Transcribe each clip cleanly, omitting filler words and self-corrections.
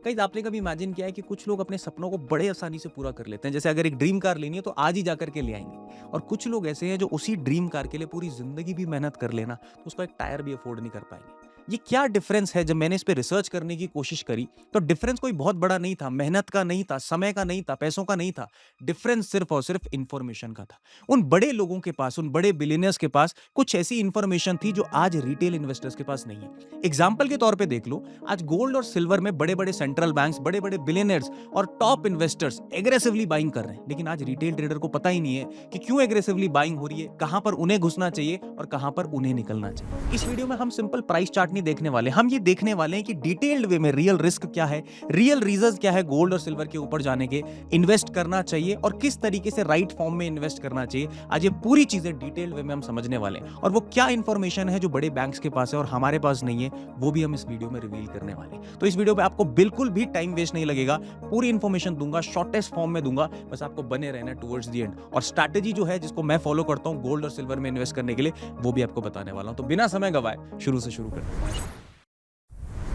Guys आपने कभी imagine किया है कि कुछ लोग अपने सपनों को बड़े आसानी से पूरा कर लेते हैं। जैसे अगर एक ड्रीम कार लेनी है तो आज ही जाकर के ले आएंगे, और कुछ लोग ऐसे हैं जो उसी ड्रीम कार के लिए पूरी जिंदगी भी मेहनत कर लेना तो उसका एक टायर भी अफोर्ड नहीं कर पाएंगे। ये क्या डिफरेंस है? जब मैंने इस पे रिसर्च करने की कोशिश करी तो डिफरेंस कोई बहुत बड़ा नहीं था, मेहनत का नहीं था, समय का नहीं था, पैसों का नहीं था। डिफरेंस सिर्फ और सिर्फ इंफॉर्मेशन का था। उन बड़े लोगों के पास, उन बड़े बिलियनर्स के पास कुछ ऐसी इंफॉर्मेशन थी जो आज रिटेल इन्वेस्टर्स के पास नहीं है। एग्जाम्पल के तौर पे देख लो, आज गोल्ड और सिल्वर में बड़े बड़े सेंट्रल बैंक्स, बड़े बड़े बिलियनर्स और टॉप इन्वेस्टर्स एग्रेसिवली बाइंग कर रहे हैं, लेकिन आज रिटेल ट्रेडर को पता ही नहीं है कि क्यों एग्रेसिवली बाइंग हो रही है, कहां पर उन्हें घुसना चाहिए और कहां पर उन्हें निकलना चाहिए। इस वीडियो में हम सिंपल प्राइस चार्ट नहीं देखने वाले, हम ये देखने वाले हैं कि डिटेल्ड वे में रियल रिस्क क्या है, रियल रीजंस क्या है गोल्ड और सिल्वर के ऊपर जाने के, इन्वेस्ट करना चाहिए और किस तरीके से राइट फॉर्म में इन्वेस्ट करना चाहिए। आज ये पूरी चीजें डिटेल्ड वे में हम समझने वाले हैं, और वो क्या इंफॉर्मेशन है जो बड़े बैंक्स के पास है और हमारे पास नहीं है, वो भी हम इस वीडियो में रिवील करने वाले हैं। तो इस वीडियो पे आपको बिल्कुल भी टाइम वेस्ट नहीं लगेगा, पूरी इंफॉर्मेशन दूंगा, शॉर्टेस्ट फॉर्म में दूंगा, बस आपको बने रहना टुवर्ड्स द एंड। और स्ट्रैटेजी जो है जिसको मैं फॉलो करता हूं गोल्ड और सिल्वर में इन्वेस्ट करने के लिए, वो भी आपको बताने वाला हूं। तो बिना समय गवाए शुरू से शुरू करते हैं।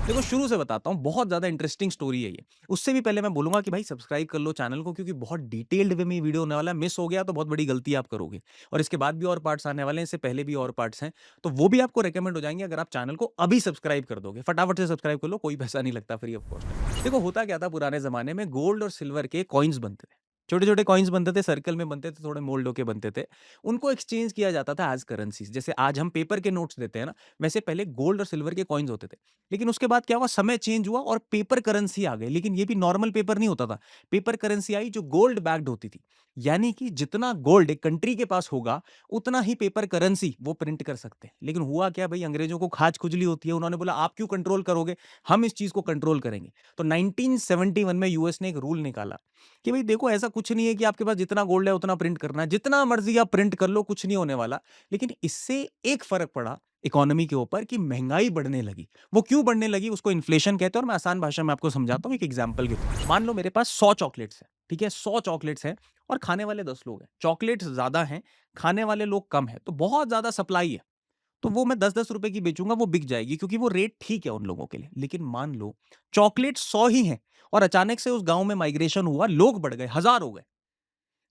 देखो, शुरू से बताता हूँ, बहुत ज़्यादा इंटरेस्टिंग स्टोरी है ये। उससे भी पहले मैं बोलूँगा कि भाई सब्सक्राइब कर लो चैनल को, क्योंकि बहुत डिटेल्ड वे में ये वीडियो होने वाला है। मिस हो गया तो बहुत बड़ी गलती आप करोगे, और इसके बाद भी और पार्ट्स आने वाले हैं, इससे पहले भी और पार्ट्स हैं, तो वो भी आपको रिकमेंड हो जाएंगे अगर आप चैनल को अभी सब्सक्राइब कर दोगे। फटाफट से सब्सक्राइब कर लो, कोई पैसा नहीं लगता, फ्री ऑफ कॉस्ट। देखो, होता क्या था, पुराने ज़माने में गोल्ड और सिल्वर के कॉइन्स बनते थे। छोटे-छोटे कॉइन्स बनते थे, सर्कल में बनते थे, थोड़े मोल्ड होके बनते थे। उनको एक्सचेंज किया जाता था एज़ करेंसीज़। जैसे आज हम पेपर के नोट्स देते हैं ना, वैसे पहले गोल्ड और सिल्वर के कॉइन्स होते थे। लेकिन उसके बाद क्या हुआ, समय चेंज हुआ और पेपर करेंसी आ गई। लेकिन ये भी नॉर्मल पेपर नहीं होता था। पेपर करेंसी आई जो गोल्ड बैक्ड होती थी। यानी कि जितना गोल्ड एक कंट्री के पास होगा, उतना ही पेपर करेंसी वो प्रिंट कर सकते हैं। लेकिन हुआ क्या भई, अंग्रेजों को खाज खुजली होती है। उन्होंने बोला आप क्यों कंट्रोल करोगे? हम इस चीज़ को कंट्रोल करेंगे। तो 1971 में यूएस ने एक रूल निकाला कि भई देखो, ऐसा कुछ नहीं है कि आपके पास जितना गोल्ड है उतना प्रिंट करना है। जितना मर्ज़ी आप प्रिंट कर लो, कुछ नहीं होने वाला। लेकिन इससे एक फ़र्क पड़ा इकोनॉमी के ऊपर कि महँगाई बढ़ने लगी। वो क्यों बढ़ने लगी, उसको इन्फ्लेशन कहते हैं, और मैं आसान भाषा में आपको समझाता हूँ एक एग्जांपल के थ्रू। मान लो मेरे पास 100 चॉकलेट्स हैं, ठीक है? 100 चॉकलेट्स हैं और खाने वाले 10 लोग हैं। चॉकलेट्स ज़्यादा हैं, खाने वाले लोग कम हैं, तो बहुत ज़्यादा सप्लाई है। तो वो मैं 10-10 रुपए की बेचूँगा, वो बिक जाएगी क्योंकि वो रेट ठीक है उन लोगों के लिए। लेकिन मान लो चॉकलेट 100 ही हैं और अचानक से उस गाँव में माइग्रेशन हुआ, लोग बढ़ गए, हज़ार हो गए।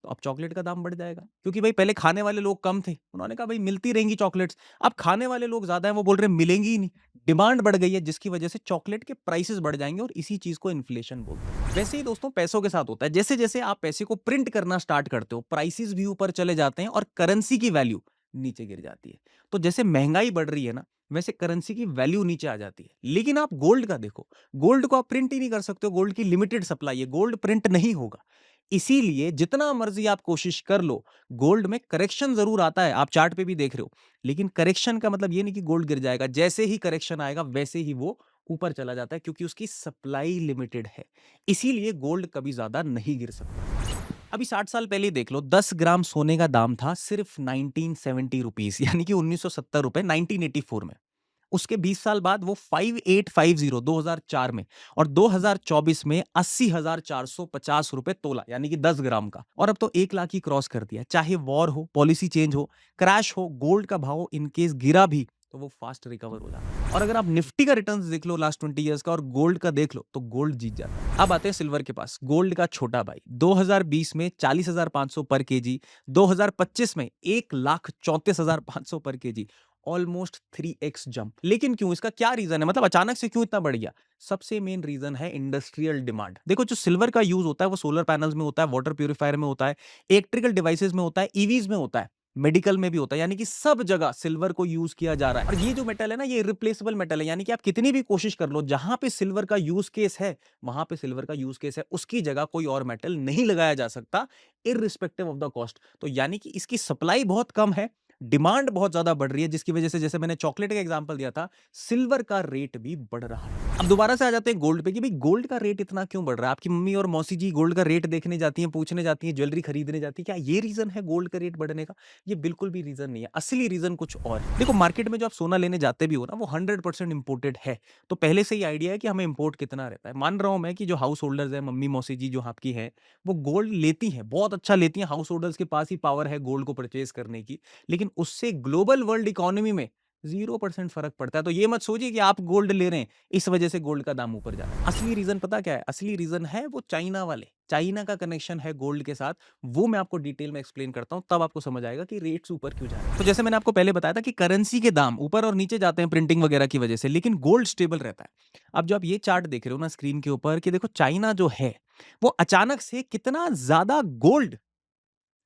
तो अब चॉकलेट का दाम बढ़ जाएगा, क्योंकि भाई पहले खाने वाले लोग कम थे। उन्होंने कहा भाई मिलती रहेंगी चॉकलेट्स। अब खाने वाले लोग ज़्यादा हैं, वो बोल रहे हैं मिलेंगी ही नहीं। डिमांड बढ़ गई है, जिसकी वजह से चॉकलेट के प्राइसेस बढ़ जाएँगे, और इसी चीज़ को इन्फ्लेशन बोलते हैं। वैसे ही दोस्तों पैसों के साथ होता है। जैसे-जैसे आप पैसे को प्रिंट करना स्टार्ट करते हो, प्राइसेस भी ऊपर चले जाते हैं और करेंसी की वैल्यू नीचे गिर जाती है। तो जैसे महँगाई बढ़ रही है ना, वैसे करेंसी की वैल्यू नीचे आ जाती है। लेकिन आप गोल्ड का देखो, गोल्ड को आप प्रिंट ही नहीं कर सकते हो, गोल्ड की लिमिटेड सप्लाई है, गोल्ड प्रिंट नहीं होगा। इसीलिए जितना मर्जी आप कोशिश कर लो, गोल्ड में करेक्शन ज़रूर आता है, आप चार्ट पे भी देख रहे हो। लेकिन करेक्शन का मतलब ये नहीं कि गोल्ड गिर जाएगा, जैसे ही करेक्शन आएगा वैसे ही वो ऊपर चला जाता है, क्योंकि उसकी सप्लाई लिमिटेड है। इसीलिए गोल्ड कभी ज़्यादा नहीं गिर सकता। अभी 60 साल पहले ही देख लो, 10 ग्राम सोने का दाम था सिर्फ 1970 रुपीज़, यानी कि 1970 रुपए 1984 में। उसके 20 साल बाद वो 5850 2004 में, और 2024 में 80,450 रुपए तोला, यानी कि 10 ग्राम का। और अब तो 1 लाख ही क्रॉस कर दिया। चाहे वॉर हो, पॉलिसी चेंज हो, क्रैश हो, गोल्ड का भाव इन केस गिरा भी तो वो फास्ट रिकवर हो जाता है। और अगर आप निफ्टी का रिटर्न्स देख लो लास्ट 20 इयर्स का और गोल्ड का देख लो, तो गोल्ड जीत जाता है। अब आते हैं सिल्वर के पास, गोल्ड का छोटा भाई। 2020 में 40,500 पर केजी, 2025 में 1,34,500 पर केजी, ऑलमोस्ट 3x जंप। लेकिन क्यों, इसका क्या रीजन है, मतलब अचानक से क्यों इतना बढ़ गया? सबसे मेन रीजन है इंडस्ट्रियल डिमांड। देखो, जो सिल्वर का यूज होता है वो सोलर पैनल्स में होता है, वाटर प्यूरिफायर में होता है, इलेक्ट्रिकल डिवाइसेस में होता है, ईवीज में होता है, मेडिकल में भी होता है, यानी कि सब जगह सिल्वर को यूज किया जा रहा है। और ये जो मेटल है ना, ये इरिप्लेसेबल मेटल है, यानी कि आप कितनी भी कोशिश कर लो, जहां पे सिल्वर का यूज केस है वहां पे सिल्वर का यूज केस है, उसकी जगह कोई और मेटल नहीं लगाया जा सकता, इररिस्पेक्टिव ऑफ द कॉस्ट। तो यानी कि इसकी सप्लाई बहुत कम है, डिमांड बहुत ज्यादा बढ़ रही है, जिसकी वजह से, जैसे मैंने चॉकलेट का एग्जांपल दिया था, सिल्वर का रेट भी बढ़ रहा है। अब दोबारा से आ जाते हैं गोल्ड पे कि भाई गोल्ड का रेट इतना क्यों बढ़ रहा है? आपकी मम्मी और मौसी जी गोल्ड का रेट देखने जाती हैं, पूछने जाती हैं, ज्वेलरी खरीदने जाती हैं, क्या ये रीजन है गोल्ड का रेट बढ़ने का? ये बिल्कुल भी रीजन नहीं है। असली रीजन कुछ और है। देखो, मार्केट में जो आप सोना लेने जाते भी हो ना, वो 100% इंपोर्टेड है। तो पहले से ही आइडिया है कि हमें इंपोर्ट कितना रहता है। मान रहा हूं मैं कि जो हाउस होल्डर्स है, मम्मी मौसी जी जो आपकी है, वो गोल्ड लेती हैं, बहुत अच्छा लेती हैं। हाउस होल्डर्स के पास ही पावर है गोल्ड को परचेज करने की। लेकिन उससे ग्लोबल वर्ल्ड इकोनॉमी में 0% फर्क पड़ता है। तो ये मत सोचिए कि आप गोल्ड ले रहे हैं, इस वजह से गोल्ड का दाम ऊपर जा रहा है। असली रीजन पता क्या है? असली रीजन है वो चाइना वाले। चाइना का कनेक्शन है गोल्ड के साथ, वो मैं आपको डिटेल में एक्सप्लेन करता हूं, तब आपको समझ आएगा कि रेट्स ऊपर क्यों जा रहे हैं। तो जैसे मैंने आपको पहले बताया था कि करेंसी के दाम ऊपर और नीचे जाते हैं प्रिंटिंग वगैरह की वजह से, लेकिन गोल्ड स्टेबल रहता है। अब जो आप ये चार्ट देख रहे हो ना स्क्रीन के ऊपर, कि देखो चाइना जो है वो अचानक से कितना ज्यादा गोल्ड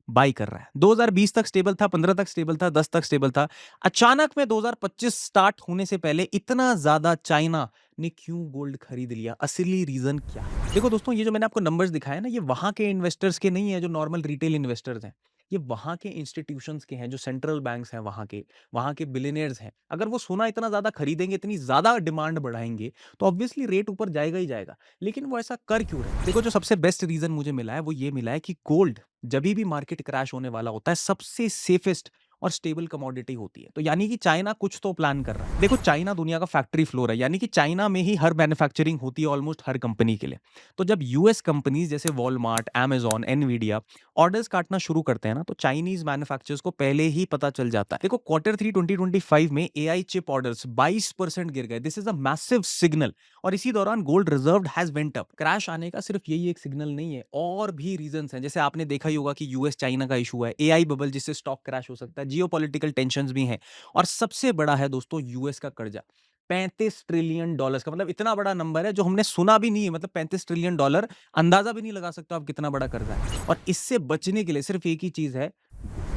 बाई कर रहा है। 2020 तक स्टेबल था, 15 तक स्टेबल था, 10 तक स्टेबल था। अचानक में 2025 स्टार्ट होने से पहले इतना ज्यादा चाइना ने क्यों गोल्ड खरीद लिया? असली रीजन क्या है? देखो दोस्तों, ये जो मैंने आपको नंबर्स दिखाए ना, ये वहां के इन्वेस्टर्स के नहीं है जो नॉर्मल रिटेल इन्वेस्टर्स हैं। ये वहां के इंस्टीट्यूशंस के हैं, जो सेंट्रल बैंक्स हैं वहां के बिलियनियर्स हैं। अगर वो सोना इतना ज्यादा खरीदेंगे, इतनी ज्यादा डिमांड बढ़ाएंगे, तो ऑब्वियसली रेट ऊपर जाएगा ही जाएगा। लेकिन वो ऐसा कर क्यों रहे हैं? देखो, जो सबसे बेस्ट रीजन मुझे मिला है वो ये मिला है कि गोल्ड जब भी मार्केट क्रैश होने वाला होता है, सबसे सेफेस्ट और स्टेबल कमोडिटी होती है। तो यानी कि चाइना कुछ तो प्लान कर रहा है। देखो, चाइना दुनिया का फैक्ट्री फ्लोर है, यानी कि चाइना में ही हर मैन्युफैक्चरिंग होती है ऑलमोस्ट हर कंपनी के लिए। तो जब यूएस कंपनीज जैसे वॉलमार्ट, अमेजॉन, एनवीडिया ऑर्डर्स काटना शुरू करते हैं ना, तो चाइनीज मैन्युफैक्चरर्स को पहले ही पता चल जाता है। देखो, Q3 2025 में एआई चिप ऑर्डर्स 22% गिर गए। This is a massive signal. और इसी दौरान gold reserve has went up. Crash आने का सिर्फ यही एक सिग्नल नहीं है, और भी रीजंस हैं। जैसे आपने देखा ही होगा कि यूएस चाइना का इशू है, एआई बबल जिससे स्टॉक क्रैश हो सकता है, जियोपॉलिटिकल टेंशंस भी हैं, और सबसे बड़ा है दोस्तों यूएस का कर्जा। $35 ट्रिलियन का, मतलब इतना बड़ा नंबर है जो हमने सुना भी नहीं है। मतलब $35 ट्रिलियन, अंदाजा भी नहीं लगा सकते आप कितना बड़ा कर्जा है। और इससे बचने के लिए सिर्फ एक ही चीज है।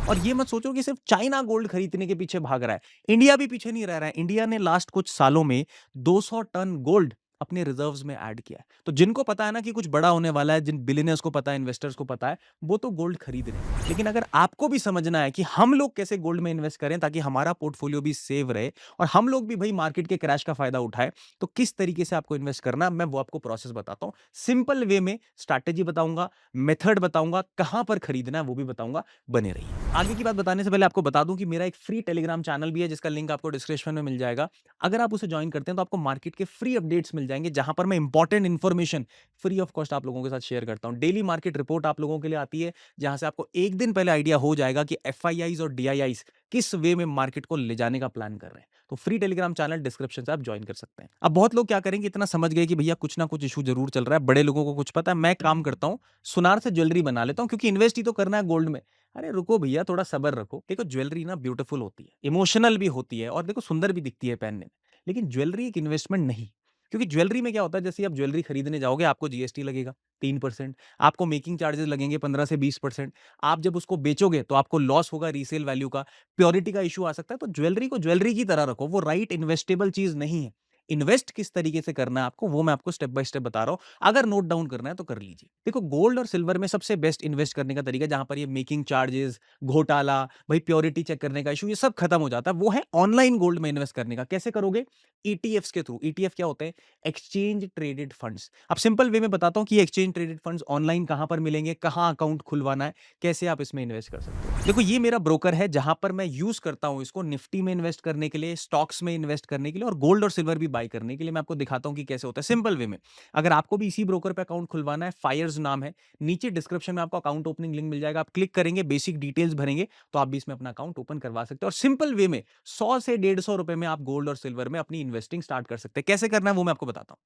और ये मत सोचो कि सिर्फ चाइना गोल्ड खरीदने के पीछे भाग रहा है, इंडिया भी पीछे नहीं रह रहा है। इंडिया ने लास्ट कुछ सालों में 200 टन गोल्ड अपने रिजर्व्स में ऐड किया है। तो जिनको पता है ना कि कुछ बड़ा होने वाला है, जिन बिलियनर्स को पता है, इन्वेस्टर्स को पता है, वो तो गोल्ड खरीद रहे हैं। लेकिन अगर आपको भी समझना है कि हम लोग कैसे गोल्ड में इन्वेस्ट करें ताकि हमारा पोर्टफोलियो भी सेव रहे और हम लोग भी भाई मार्केट के क्रैश का फायदा उठाए, तो किस तरीके से आपको इन्वेस्ट करना है, मैं वो आपको प्रोसेस बताता हूं। सिंपल वे में स्ट्रैटेजी बताऊंगा, मेथड बताऊंगा, कहां पर खरीदना है वो भी बताऊंगा। बने रहिए। आगे की बात बताने से पहले आपको बता दूं कि मेरा एक फ्री टेलीग्राम चैनल भी है, जिसका लिंक आपको डिस्क्रिप्शन में मिल जाएगा। अगर आप उसे ज्वाइन करते हैं तो आपको मार्केट के फ्री अपडेट्स मिल जाएंगे, जहां पर मैं important information free of cost आप लोगों के साथ शेयर करता हूं। डेली मार्केट रिपोर्ट आप लोगों के लिए आती है, जहां से आपको एक दिन पहले आइडिया हो जाएगा कि एफआईआईज और डीआईआईज किस वे में मार्केट को ले जाने का प्लान कर रहे हैं। तो फ्री टेलीग्राम चैनल डिस्क्रिप्शन से आप ज्वाइन कर सकते हैं। अब बहुत लोग क्या करेंगे, इतना समझ गए कि भैया कुछ ना कुछ इशू जरूर चल रहा है, बड़े लोगों को कुछ पता है। मैं काम करता हूं, सुनार से ज्वेलरी बना लेता हूं, क्योंकि इन्वेस्ट ही तो करना है गोल्ड में। अरे रुको भैया, थोड़ा सब्र रखो। देखो, ज्वेलरी ना ब्यूटीफुल होती है, इमोशनल भी होती है, और देखो सुंदर भी दिखती है पहनने में। लेकिन ज्वेलरी एक इन्वेस्टमेंट नहीं। क्योंकि ज्वेलरी में क्या होता है, जैसे आप ज्वेलरी खरीदने जाओगे, आपको जीएसटी लगेगा 3%, आपको मेकिंग चार्जेस लगेंगे 15 से 20%। आप जब उसको बेचोगे तो आपको लॉस होगा रीसेल वैल्यू का, प्योरिटी का इशू आ सकता है। तो ज्वेलरी को ज्वेलरी की तरह रखो, वो राइट इन्वेस्टेबल चीज नहीं है। इन्वेस्ट किस तरीके से करना है आपको, वो मैं आपको स्टेप बाय स्टेप बता रहा हूं। अगर नोट डाउन करना है तो कर लीजिए। देखो, गोल्ड और सिल्वर में सबसे बेस्ट इन्वेस्ट करने का तरीका, जहां पर ये मेकिंग चार्जेस, घोटाला, भाई प्योरिटी चेक करने का इशू, ये सब खत्म हो जाता है, वो है ऑनलाइन गोल्ड में इन्वेस्ट करने का। कैसे करोगे? ईटीएफ्स के थ्रू। ईटीएफ क्या होते हैं? Exchange traded funds. अब सिंपल वे में बताता हूं कि एक्सचेंज ट्रेडेड फंड्स ऑनलाइन कहां पर मिलेंगे, कहां अकाउंट खुलवाना है, कैसे आप इसमें इन्वेस्ट कर सकते हो। देखो, ये मेरा ब्रोकर है, जहां पर मैं यूज करता हूं इसको निफ्टी में इन्वेस्ट करने के लिए, स्टॉक्स में इन्वेस्ट करने के लिए, और गोल्ड और सिल्वर भी बाय करने के लिए। मैं आपको दिखाता हूं कि कैसे होता है सिंपल वे में। अगर आपको भी इसी ब्रोकर पे अकाउंट खुलवाना है, फायर्स नाम है, नीचे डिस्क्रिप्शन में आपको अकाउंट ओपनिंग लिंक मिल जाएगा। आप क्लिक करेंगे, बेसिक डिटेल्स भरेंगे, तो आप भी इसमें अपना अकाउंट ओपन करवा सकते हैं। और सिंपल वे में 100 से 150 रुपए में आप गोल्ड और सिल्वर में अपनी इन्वेस्टिंग स्टार्ट कर सकते हैं। कैसे करना है वो मैं आपको बताता हूं।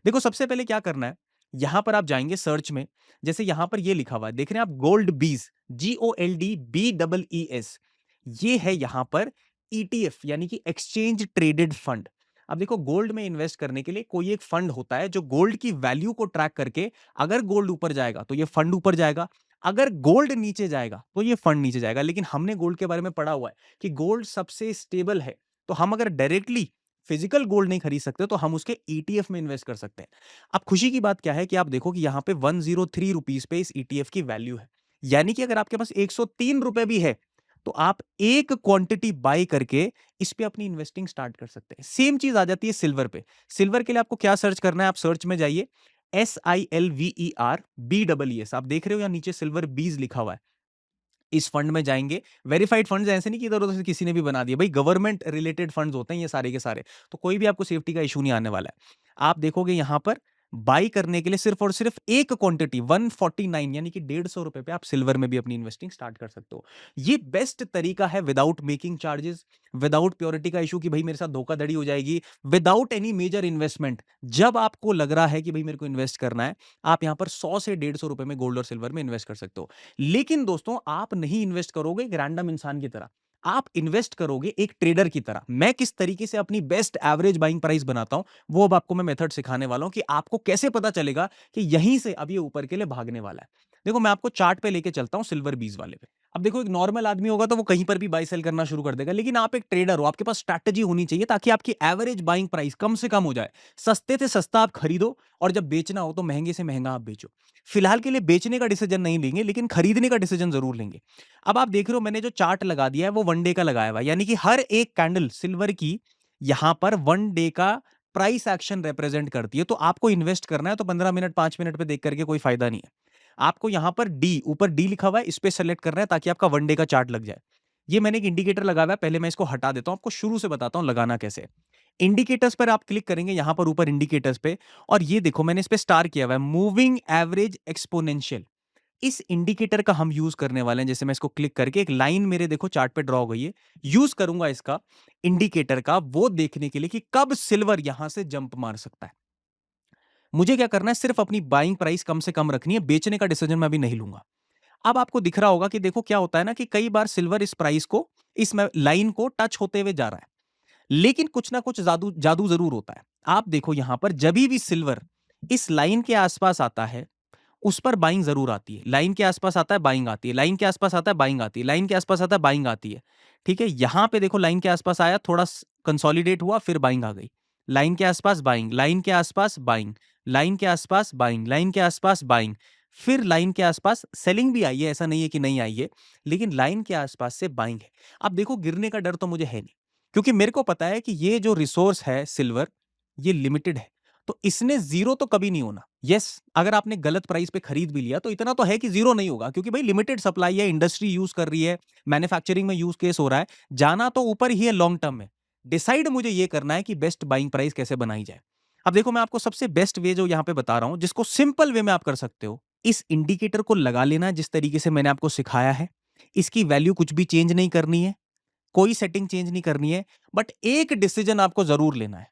देखो, सबसे पहले क्या करना है, यहां पर आप जाएंगे सर्च में। जैसे यहां पर ये लिखा हुआ है, देख रहे हैं आप, गोल्ड बीज, GOLDBEES, ये है यहां पर ईटीएफ, यानी कि एक्सचेंज ट्रेडेड फंड। अब देखो, गोल्ड में इन्वेस्ट करने के लिए कोई एक फंड होता है जो गोल्ड की वैल्यू को ट्रैक करके, अगर गोल्ड ऊपर जाएगा तो ये फंड ऊपर जाएगा, अगर गोल्ड नीचे जाएगा तो ये फंड नीचे जाएगा। लेकिन हमने गोल्ड के बारे में पढ़ा हुआ है कि गोल्ड सबसे स्टेबल है। तो हम अगर डायरेक्टली फिजिकल गोल्ड नहीं खरीद सकते, तो हम उसके ईटीएफ में इन्वेस्ट कर सकते हैं। अब खुशी की बात क्या है कि आप देखो कि यहां पे 103 रुपीज पे इस ईटीएफ की वैल्यू है। यानी कि अगर आपके पास 103 रुपए भी है, तो आप एक क्वांटिटी बाय करके इस पे अपनी इन्वेस्टिंग स्टार्ट कर सकते हैं। सेम चीज आ जाती है सिल्वर पे। सिल्वर के लिए आपको क्या सर्च करना है, आप सर्च में जाइए, SILVER BEES, आप देख रहे हो या नीचे सिल्वर बीज लिखा हुआ है। इस फंड में जाएंगे। वेरीफाइड फंड्स ऐसे नहीं कि इधर उधर से किसी ने भी बना दिया, भाई गवर्नमेंट रिलेटेड फंड्स होते हैं ये सारे के सारे, तो कोई भी आपको सेफ्टी का इशू नहीं आने वाला है। आप देखोगे यहां पर बाई करने के लिए सिर्फ और सिर्फ एक क्वांटिटी 149 यानी कि 150 रुपए पे आप सिल्वर में भी अपनी इन्वेस्टिंग स्टार्ट कर सकते हो। ये बेस्ट तरीका है without making charges, without purity का इशू कि भाई मेरे साथ धोखाधड़ी हो जाएगी, विदाउट एनी मेजर इन्वेस्टमेंट। जब आपको लग रहा है कि भाई मेरे को इन्वेस्ट करना है, आप यहां पर 100 से 150 रुपए में गोल्ड और सिल्वर में इन्वेस्ट कर सकते हो। लेकिन दोस्तों, आप नहीं इन्वेस्ट करोगे एक रैंडम इंसान की तरह, आप इन्वेस्ट करोगे एक ट्रेडर की तरह। मैं किस तरीके से अपनी बेस्ट एवरेज बाइंग प्राइस बनाता हूं, वो अब आपको मैं मेथड सिखाने वाला हूं कि आपको कैसे पता चलेगा कि यहीं से अब ये ऊपर के लिए भागने वाला है। देखो, मैं आपको चार्ट पे लेके चलता हूं सिल्वर 20 वाले पे। अब देखो, एक नॉर्मल आदमी होगा तो वो कहीं पर भी बाय सेल करना शुरू कर देगा, लेकिन आप एक ट्रेडर हो, आपके पास स्ट्रैटेजी होनी चाहिए ताकि आपकी एवरेज बाइंग प्राइस कम से कम हो जाए। सस्ते से सस्ता आप खरीदो, और जब बेचना हो तो महंगे से महंगा आप बेचो। फिलहाल के लिए बेचने का डिसीजन नहीं लेंगे, लेकिन खरीदने का डिसीजन जरूर लेंगे। अब आप देख रहे हो, मैंने जो चार्ट लगा दिया है वो वन डे का लगाया हुआ है, यानी कि हर एक कैंडल सिल्वर की यहां पर वन डे का प्राइस एक्शन रिप्रेजेंट करती है। तो आपको इन्वेस्ट करना है तो 15 मिनट 5 मिनट पे देख करके कोई फायदा नहीं है। आपको यहां पर डी, ऊपर डी लिखा हुआ है, इस पे सेलेक्ट करना है ताकि आपका वन डे का चार्ट लग जाए। ये मैंने एक इंडिकेटर लगा हुआ है, पहले मैं इसको हटा देता हूं, आपको शुरू से बताता हूं लगाना कैसे। इंडिकेटर्स पर आप क्लिक करेंगे, यहां पर ऊपर इंडिकेटर्स पे, और ये देखो मैंने इस पे स्टार किया हुआ है, मूविंग एवरेज एक्सपोनेंशियल। इस इंडिकेटर का हम यूज करने वाले हैं। जैसे मैं इसको क्लिक करके एक लाइन मेरे देखो चार्ट पे ड्रॉ हो गई है, यूज करूंगा इसका इंडिकेटर का वो देखने के लिए कि कब सिल्वर यहां से जंप मार सकता है। मुझे क्या करना है, सिर्फ अपनी बाइंग प्राइस कम से कम रखनी है, बेचने का डिसीजन मैं अभी नहीं लूंगा। अब आपको दिख रहा होगा कि देखो क्या होता है ना, कि कई बार सिल्वर इस प्राइस को, इस लाइन को टच होते हुए जा रहा है, लेकिन कुछ ना कुछ जादू जादू जरूर होता है। आप देखो यहां पर जब भी सिल्वर इस लाइन के आसपास आता है, उस पर बाइंग जरूर आती है। लाइन के आसपास आता है, बाइंग आती है, लाइन के आसपास आता है, बाइंग आती है, लाइन के आसपास आता है, बाइंग आती है। ठीक है, यहां पे देखो लाइन के आसपास आया, थोड़ा कंसोलिडेट हुआ, फिर बाइंग आ गई। लाइन के आसपास बाइंग, लाइन के आसपास बाइंग, लाइन के आसपास बाइंग, लाइन के आसपास बाइंग, फिर लाइन के आसपास सेलिंग भी आई है, ऐसा नहीं है कि नहीं आई है, लेकिन लाइन के आसपास से बाइंग है। अब देखो, गिरने का डर तो मुझे है नहीं, क्योंकि मेरे को पता है कि ये जो रिसोर्स है सिल्वर, ये लिमिटेड है, तो इसने जीरो तो कभी नहीं होना। यस, अगर आपने गलत प्राइस पे खरीद भी लिया तो इतना तो है कि जीरो नहीं होगा, क्योंकि भाई लिमिटेड सप्लाई है, इंडस्ट्री यूज कर रही है, मैन्युफैक्चरिंग में यूज केस हो रहा है, जाना तो ऊपर ही है लॉन्ग टर्म में। डिसाइड मुझे ये करना है कि बेस्ट बाइंग प्राइस कैसे बनाई जाए। अब देखो, मैं आपको सबसे बेस्ट वे जो यहां पे बता रहा हूं, जिसको सिंपल वे में आप कर सकते हो, इस इंडिकेटर को लगा लेना जिस तरीके से मैंने आपको सिखाया है। इसकी वैल्यू कुछ भी चेंज नहीं करनी है, कोई सेटिंग चेंज नहीं करनी है, बट एक डिसीजन आपको जरूर लेना है।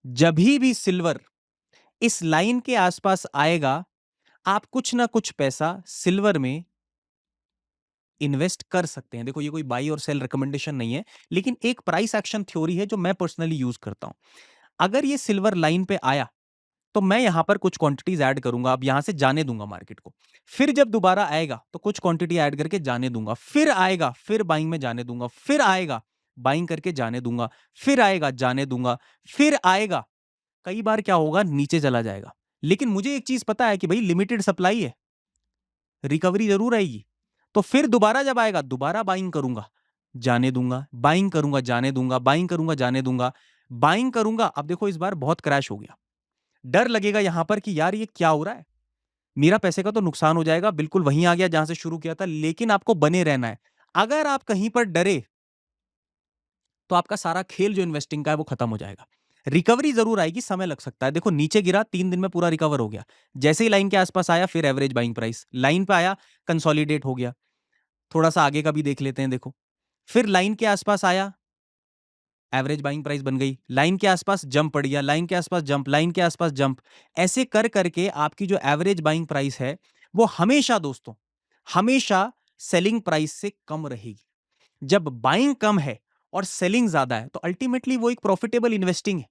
जब भी सिल्वर इस लाइन के आसपास आएगा, आप कुछ ना कुछ पैसा सिल्वर में इन्वेस्ट कर सकते हैं। देखो, ये कोई बाई और सेल रिकमेंडेशन नहीं है, लेकिन एक प्राइस एक्शन थ्योरी है जो मैं पर्सनली यूज करता हूं। अगर ये सिल्वर लाइन पे आया, तो मैं यहां पर कुछ क्वांटिटीज ऐड करूंगा, अब यहां से जाने दूंगा मार्केट को। फिर जब दोबारा आएगा तो कुछ क्वांटिटी ऐड करके जाने दूंगा, फिर आएगा, फिर बाइंग में जाने दूंगा, फिर आएगा, बाइंग करके जाने दूंगा, फिर आएगा, जाने दूंगा, फिर आएगा। कई बार क्या होगा, नीचे चला जाएगा, लेकिन मुझे एक चीज पता है कि भाई लिमिटेड सप्लाई है, रिकवरी जरूर आएगी। तो फिर दोबारा जब आएगा, दोबारा बाइंग करूंगा, जाने दूंगा, बाइंग करूंगा, जाने दूंगा, बाइंग करूंगा, जाने दूंगा, बाइंग करूंगा। अब देखो, इस बार बहुत क्रैश हो गया, डर लगेगा यहां पर कि यार ये क्या हो रहा है, मेरा पैसे का तो नुकसान हो जाएगा, बिल्कुल वहीं आ गया जहां से शुरू किया था। लेकिन आपको बने रहना है। अगर आप कहीं पर डरे, तो आपका सारा खेल जो इन्वेस्टिंग का है वो खत्म हो जाएगा। रिकवरी जरूर आएगी, समय लग सकता है। देखो, नीचे गिरा, 3 दिन में पूरा रिकवर हो गया। जैसे ही लाइन के आसपास आया, फिर एवरेज बाइंग प्राइस लाइन पे आया, कंसोलिडेट हो गया। थोड़ा सा आगे का भी देख लेते हैं। देखो, फिर लाइन के आसपास आया, एवरेज बाइंग प्राइस बन गई, लाइन के आसपास जंप पड़ गया, लाइन के आसपास जंप, लाइन के आसपास जंप। ऐसे कर करके आपकी जो एवरेज बाइंग प्राइस है, वो हमेशा दोस्तों, हमेशा सेलिंग प्राइस से कम रहेगी। जब बाइंग कम है और सेलिंग ज्यादा है, तो अल्टीमेटली वो एक प्रॉफिटेबल इन्वेस्टिंग है।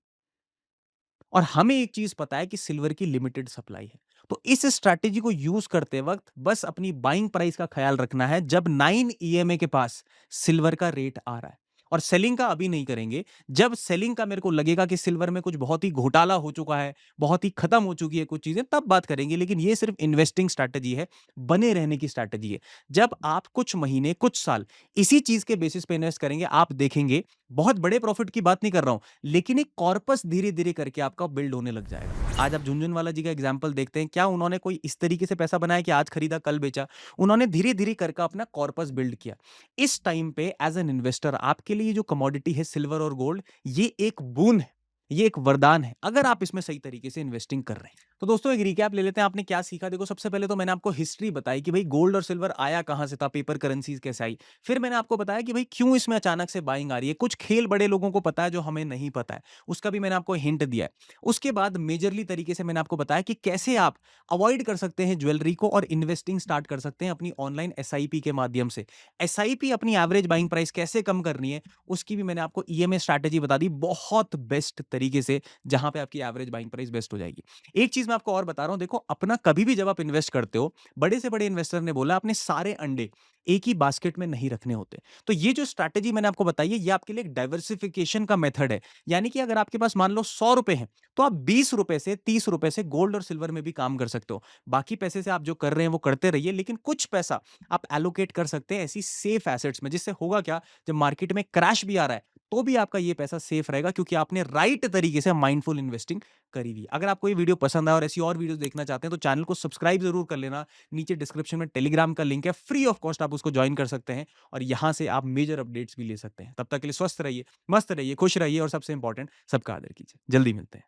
और हमें एक चीज पता है कि सिल्वर की लिमिटेड सप्लाई है। तो इस स्ट्रैटेजी को यूज करते वक्त बस अपनी बाइंग प्राइस का ख्याल रखना है, जब 9 ईएमए के पास सिल्वर का रेट आ रहा है। और सेलिंग का अभी नहीं करेंगे। जब सेलिंग का मेरे को लगेगा कि सिल्वर में कुछ बहुत ही घोटाला हो चुका है, बहुत ही खत्म हो चुकी है कुछ चीजें, तब बात करेंगे। लेकिन ये सिर्फ इन्वेस्टिंग स्ट्रैटेजी है, बने रहने की स्ट्रैटेजी है। जब आप कुछ महीने, कुछ साल इसी चीज के बेसिस पे इन्वेस्ट करेंगे, आप देखेंगे, बहुत बड़े प्रॉफिट की बात नहीं कर रहा हूं, लेकिन एक कॉर्पस धीरे धीरे करके आपका बिल्ड होने लग जाएगा। आज आप झुनझुनवाला जी का एग्जांपल देखते हैं, क्या उन्होंने कोई इस तरीके से पैसा बनाया कि आज खरीदा कल बेचा? उन्होंने धीरे धीरे करके अपना कॉर्पस बिल्ड किया। इस टाइम पे एज एन इन्वेस्टर आपके लिए जो कमोडिटी है सिल्वर और गोल्ड, ये एक बून है। ये एक वरदान है, अगर आप इसमें सही तरीके से इन्वेस्टिंग कर रहे हैं। तो दोस्तों एक रिकैप ले लेते हैं, आपने क्या सीखा? देखो सबसे पहले तो मैंने आपको हिस्ट्री बताई कि भाई गोल्ड और सिल्वर आया कहाँ से था, पेपर करेंसीज़ कैसे आई। फिर मैंने आपको बताया कि भाई क्यों इसमें अचानक से बाइंग आ रही है। कुछ खेल बड़े लोगों को पता है जो हमें नहीं पता है, उसका भी मैंने आपको हिंट दिया है। उसके बाद मेजरली तरीके से मैंने आपको बताया कि कैसे आप अवॉइड कर सकते हैं ज्वेलरी को और इन्वेस्टिंग स्टार्ट कर सकते हैं अपनी ऑनलाइन एसआईपी के माध्यम से। एसआईपी अपनी एवरेज बाइंग प्राइस कैसे कम करनी है, उसकी भी मैंने आपको ईएमए स्ट्रैटेजी बता दी बहुत बेस्ट तरीके से, जहां पे आपकी एवरेज बाइंग प्राइस बेस्ट हो जाएगी। एक चीज मैं आपको और बता रहा हूं, देखो अपना कभी भी जब आप इन्वेस्ट करते हो, बड़े से बड़े इन्वेस्टर ने बोला अपने सारे अंडे एक ही बास्केट में नहीं रखने होते। तो ये जो स्ट्रैटेजी मैंने आपको बताई है, ये आपके लिए एक डाइवर्सिफिकेशन का मेथड है। यानी कि अगर आपके पास मान लो 100 रुपए हैं, तो आप 20 रुपए से 30 रुपए से गोल्ड और सिल्वर में भी काम कर सकते हो। बाकी पैसे से आप जो कर रहे हैं वो करते रहिए, लेकिन कुछ पैसा आप एलोकेट कर सकते हैं ऐसी सेफ एसेट्स में, जिससे होगा क्या, जब मार्केट में क्रैश भी आ रहा है तो भी आपका ये पैसा सेफ रहेगा, क्योंकि आपने राइट तरीके से माइंडफुल इन्वेस्टिंग करी हुई है। अगर आपको ये वीडियो पसंद आया और ऐसी और वीडियोस देखना चाहते हैं तो चैनल को सब्सक्राइब जरूर कर लेना। नीचे डिस्क्रिप्शन में टेलीग्राम का लिंक है, फ्री ऑफ कॉस्ट आप उसको ज्वाइन कर सकते हैं और यहां से आप मेजर अपडेट्स भी ले सकते हैं। तब तक के लिए स्वस्थ रहिए, मस्त रहिए, खुश रहिए और सबसे इंपॉर्टेंट, सबका आदर कीजिए। जल्दी मिलते हैं।